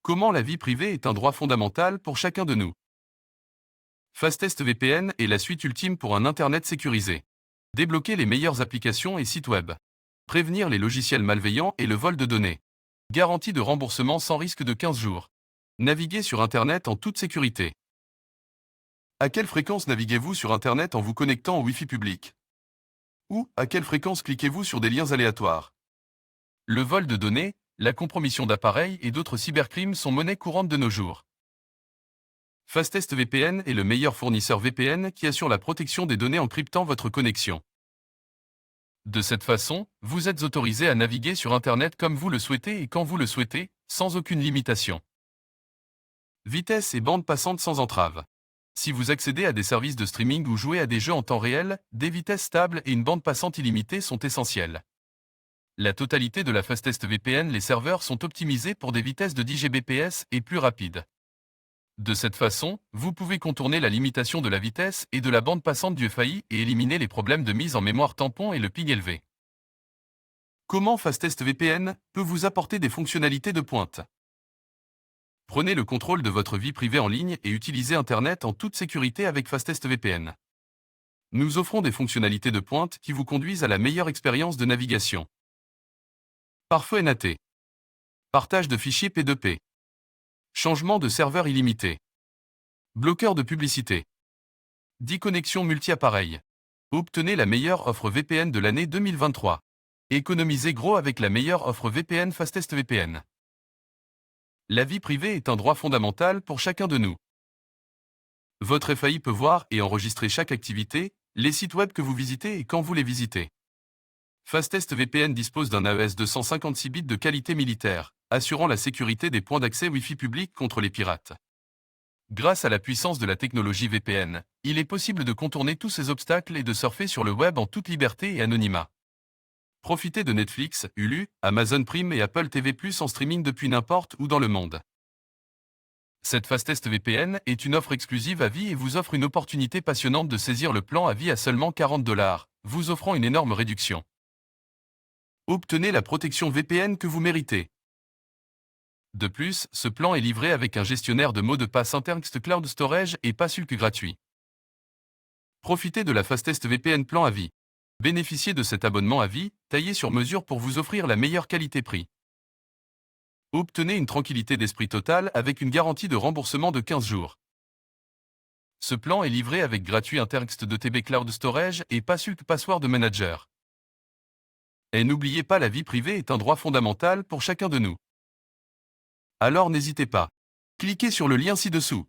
Comment la vie privée est un droit fondamental pour chacun de nous. Fastest VPN est la suite ultime pour un Internet sécurisé. Débloquer les meilleures applications et sites web. Prévenir les logiciels malveillants et le vol de données. Garantie de remboursement sans risque de 15 jours. Naviguer sur Internet en toute sécurité. À quelle fréquence naviguez-vous sur Internet en vous connectant au Wi-Fi public? Ou à quelle fréquence cliquez-vous sur des liens aléatoires? Le vol de données, la compromission d'appareils et d'autres cybercrimes sont monnaie courante de nos jours. Fastest VPN est le meilleur fournisseur VPN qui assure la protection des données en cryptant votre connexion. De cette façon, vous êtes autorisé à naviguer sur Internet comme vous le souhaitez et quand vous le souhaitez, sans aucune limitation. Vitesse et bande passante sans entrave. Si vous accédez à des services de streaming ou jouez à des jeux en temps réel, des vitesses stables et une bande passante illimitée sont essentielles. La totalité de la Fastest VPN, les serveurs sont optimisés pour des vitesses de 10 Gbps et plus rapides. De cette façon, vous pouvez contourner la limitation de la vitesse et de la bande passante du FAI et éliminer les problèmes de mise en mémoire tampon et le ping élevé. Comment Fastest VPN peut vous apporter des fonctionnalités de pointe? Prenez le contrôle de votre vie privée en ligne et utilisez Internet en toute sécurité avec Fastest VPN. Nous offrons des fonctionnalités de pointe qui vous conduisent à la meilleure expérience de navigation. Pare-feu NAT. Partage de fichiers P2P. Changement de serveur illimité. Bloqueur de publicité. 10 connexions multi-appareils. Obtenez la meilleure offre VPN de l'année 2023. Économisez gros avec la meilleure offre VPN Fastest VPN. La vie privée est un droit fondamental pour chacun de nous. Votre FAI peut voir et enregistrer chaque activité, les sites web que vous visitez et quand vous les visitez. Fastest VPN dispose d'un AES 256 bits de qualité militaire, assurant la sécurité des points d'accès Wi-Fi publics contre les pirates. Grâce à la puissance de la technologie VPN, il est possible de contourner tous ces obstacles et de surfer sur le web en toute liberté et anonymat. Profitez de Netflix, Hulu, Amazon Prime et Apple TV+ en streaming depuis n'importe où dans le monde. Cette Fastest VPN est une offre exclusive à vie et vous offre une opportunité passionnante de saisir le plan à vie à seulement $40, vous offrant une énorme réduction. Obtenez la protection VPN que vous méritez. De plus, ce plan est livré avec un gestionnaire de mots de passe Internext Cloud Storage et Passulk gratuit. Profitez de la Fastest VPN plan à vie. Bénéficiez de cet abonnement à vie, taillé sur mesure pour vous offrir la meilleure qualité-prix. Obtenez une tranquillité d'esprit totale avec une garantie de remboursement de 15 jours. Ce plan est livré avec gratuit Internext DTB Cloud Storage et Passulk Password Manager. Et n'oubliez pas, la vie privée est un droit fondamental pour chacun de nous. Alors n'hésitez pas. Cliquez sur le lien ci-dessous.